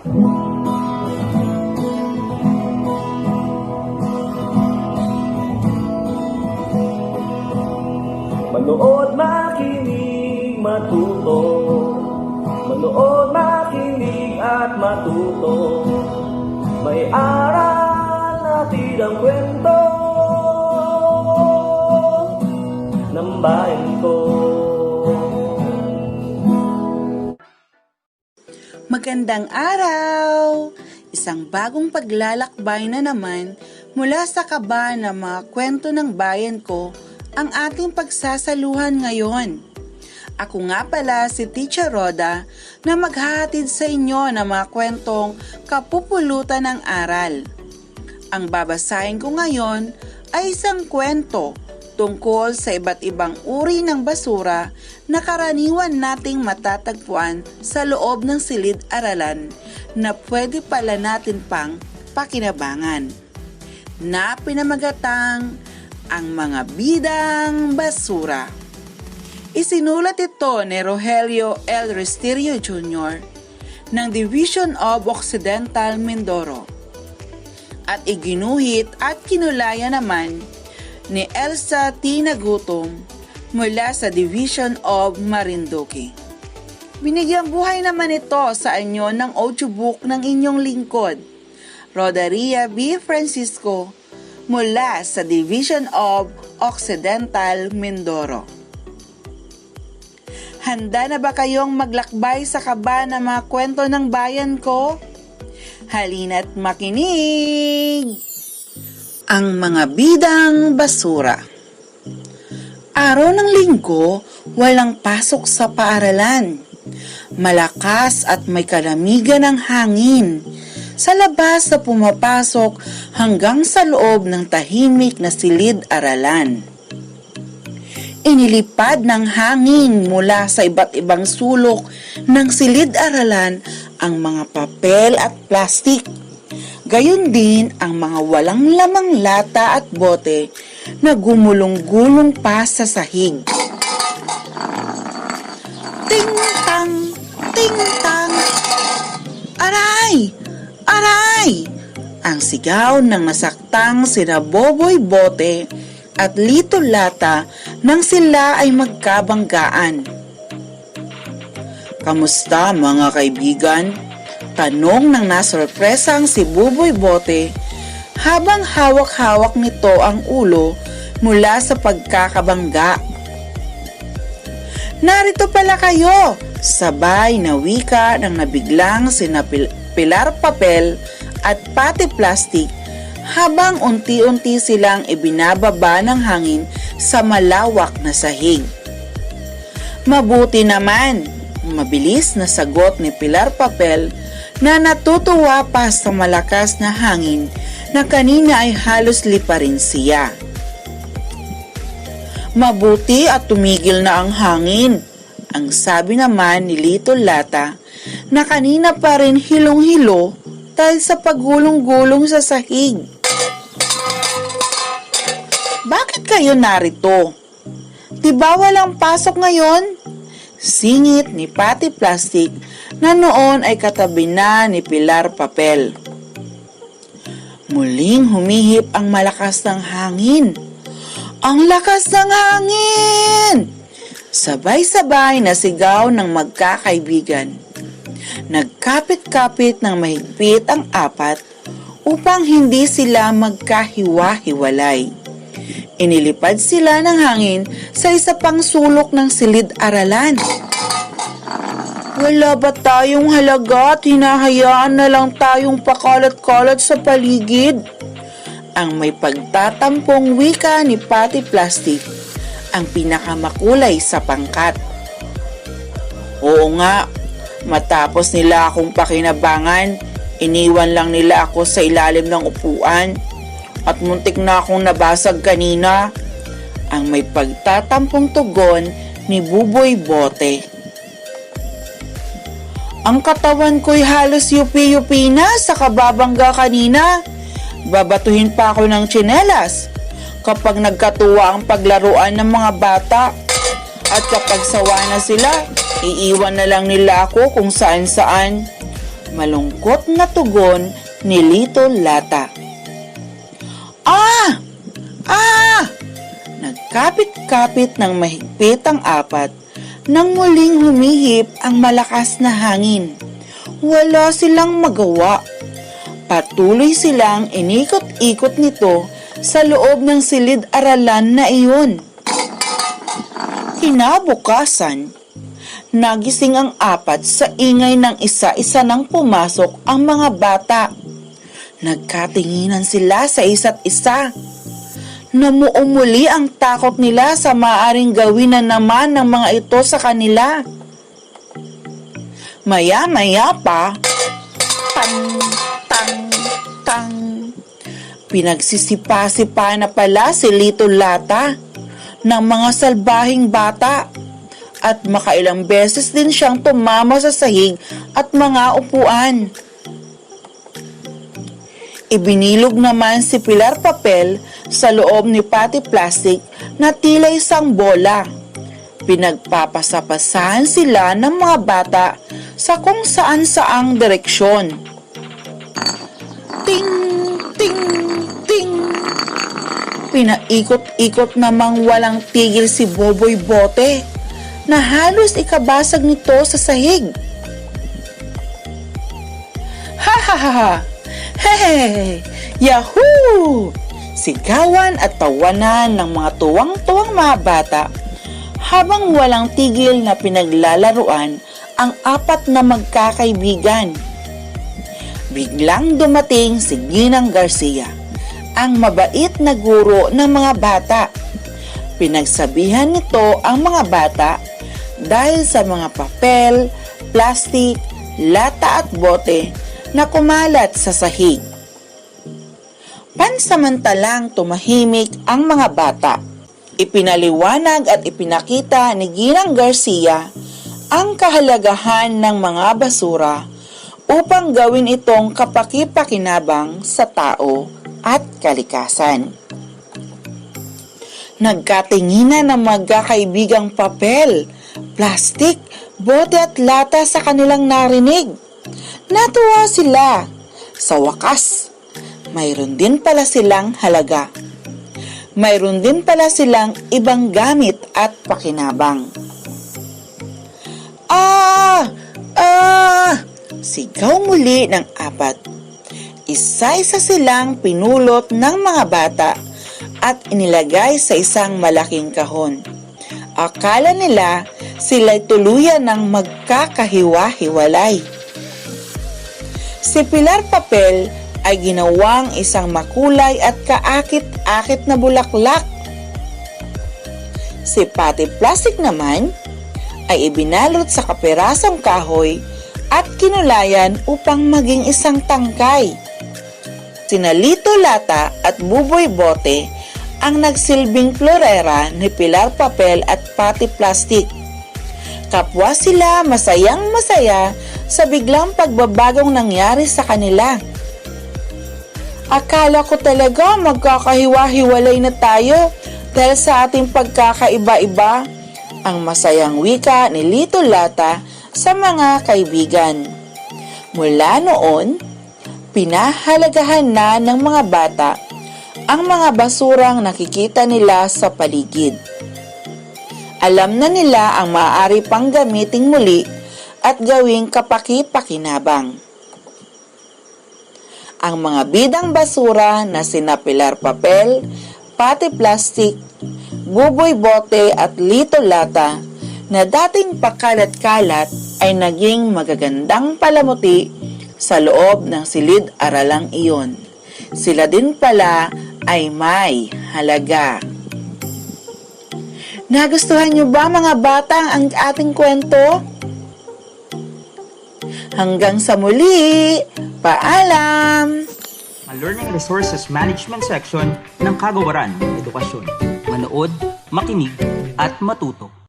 Manood, makinig, matuto. Manood, makinig at matuto. May aral natin ang kwento ng bayan ko. Magandang araw! Isang bagong paglalakbay na naman mula sa kaba ng mga kwento ng bayan ko ang ating pagsasaluhan ngayon. Ako nga pala si Teacher Roda na maghahatid sa inyo ng mga kwentong kapupulutan ng aral. Ang babasahin ko ngayon ay isang kwento tungkol sa iba't ibang uri ng basura na karaniwan nating matatagpuan sa loob ng silid-aralan na pwede pala natin pang pakinabangan. Na pinamagatang ang mga bidang basura. Isinulat ito ni Rogelio L. Restirio Jr. ng Division of Occidental Mindoro at iginuhit at kinulaya naman ni Elsa T. Nagutom mula sa Division of Marinduque. Binigyang buhay naman ito sa anyo ng audiobook ng inyong lingkod, Rodaria B. Francisco, mula sa Division of Occidental Mindoro. Handa na ba kayong maglakbay sa kaba ng mga kwento ng bayan ko? Halina't makinig! Ang mga bidang basura. Araw ng linggo, walang pasok sa paaralan. Malakas at may kalamigan ng hangin. Sa labas na pumapasok hanggang sa loob ng tahimik na silid-aralan. Inilipad ng hangin mula sa iba't ibang sulok ng silid-aralan ang mga papel at plastik. Gayon din ang mga walang lamang lata at bote na gumulong-gulong pa sa sahig. Ting-tang! Ting-tang! Aray! Aray! Ang sigaw ng nasaktang sina Boboy Bote at Lito Lata nang sila ay magkabanggaan. Kamusta mga kaibigan? Tanong ng nasorpresang si Boboy Bote habang hawak-hawak nito ang ulo mula sa pagkakabangga. Narito pala kayo! Sabay na wika ng nabiglang sina Pilar Papel at Pati Plastic habang unti-unti silang ibinababa ng hangin sa malawak na sahig. Mabuti naman, mabilis na sagot ni Pilar Papel na natutuwa pa sa malakas na hangin na kanina ay halos liparin siya. Mabuti at tumigil na ang hangin, ang sabi naman ni Lito Lata na kanina pa rin hilong-hilo dahil sa paggulong-gulong sa sahig. Bakit kayo narito? Diba walang pasok ngayon? Singit ni Pati Plastic na noon ay katabi na ni Pilar Papel. Muling humihip ang malakas ng hangin. Ang lakas ng hangin! Sabay-sabay na sigaw ng magkakaibigan. Nagkapit-kapit ng mahigpit ang apat upang hindi sila magkahiwa-hiwalay. Inilipad sila ng hangin sa isa pang sulok ng silid-aralan. Wala ba tayong halaga at hinahayaan na lang tayong pakalat-kalat sa paligid? Ang may pagtatampong wika ni Pati Plastic, ang pinakamakulay sa pangkat. Oo nga, matapos nila akong pakinabangan, iniwan lang nila ako sa ilalim ng upuan at muntik na akong nabasag kanina. Ang may pagtatampong tugon ni Buboy Bote. Ang katawan ko'y halos yupi-yupi na sa kababangga kanina. Babatuhin pa ako ng tsinelas kapag nagkatuwa ang paglaruan ng mga bata. At kapag sawa na sila, iiwan na lang nila ako kung saan-saan. malungkot na tugon ni Lito Lata. Ah! Ah! Nagkapit-kapit ng mahigpit ang apat nang muling humihip ang malakas na hangin. Wala silang magawa. Patuloy silang inikot-ikot nito sa loob ng silid-aralan na iyon. Kinabukasan, nagising ang apat sa ingay ng isa-isa nang pumasok ang mga bata. Nagkatinginan sila sa isa't isa. Namuumuli ang takot nila sa maaaring gawin na naman ng mga ito sa kanila. Maya-maya pa, tang, tang, tang. Pinagsisipa-sipa na pala si Lito Lata ng mga salbahing bata at makailang beses din siyang tumama sa sahig at mga upuan. Ibinilog naman si Pilar Papel sa loob ni Patty Plastic na tila isang bola. Pinagpapasapasahan sila ng mga bata sa kung saan-saang direksyon. Ting, ting, ting. Pinaikot-ikot namang walang tigil si Boboy Bote na halos ikabasag nito sa sahig. Ha ha ha ha! Hey! Yahoo! Sigawan at tawanan ng mga tuwang-tuwang mga bata habang walang tigil na pinaglalaruan ang apat na magkakaibigan. Biglang dumating si Ginang Garcia, ang mabait na guro ng mga bata. Pinagsabihan nito ang mga bata dahil sa mga papel, plastik, lata at bote na kumalat sa sahig. Pansamantalang tumahimik ang mga bata. Ipinaliwanag at ipinakita ni Ginang Garcia ang kahalagahan ng mga basura upang gawin itong kapaki-pakinabang sa tao at kalikasan. Nagkatinginan ng magkakaibigang papel, plastik, bote at lata sa kanilang narinig. Natuwa sila. Sa wakas, mayroon din pala silang halaga. Mayroon din pala silang ibang gamit at pakinabang. Ah! Ah! Sigaw muli ng apat. Isa-isa silang pinulot ng mga bata at inilagay sa isang malaking kahon. Akala nila sila'y tuluyan ng magkakahiwa-hiwalay. Si Pilar Papel ay ginawang isang makulay at kaakit-akit na bulaklak. Si Patty Plastic naman ay ibinalot sa kapirasong kahoy at kinulayan upang maging isang tangkay. Sina Lito Lata at Buboy Bote ang nagsilbing florera ni Pilar Papel at Patty Plastic. Kapwa sila masayang-masaya sa biglang pagbabagong nangyari sa kanila. Akala ko talaga magkakahiwa-hiwalay na tayo dahil sa ating pagkakaiba-iba, ang masayang wika ni Lito Lata sa mga kaibigan. Mula noon, pinahalagahan na ng mga bata ang mga basurang nakikita nila sa paligid. Alam na nila ang maaari pang gamiting muli at gawing kapaki-pakinabang. Ang mga bidang basura na sina Pilar Papel, Patty Plastic, Buboy Bote at Lito Lata na dating pakalat-kalat ay naging magagandang palamuti sa loob ng silid-aralang iyon. Sila din pala ay may halaga. Nagustuhan niyo ba mga batang ang ating kwento? Hanggang sa muli, paalam! Ang Learning Resources Management section ng Kagawaran ng Edukasyon. Manood, makinig, at matuto.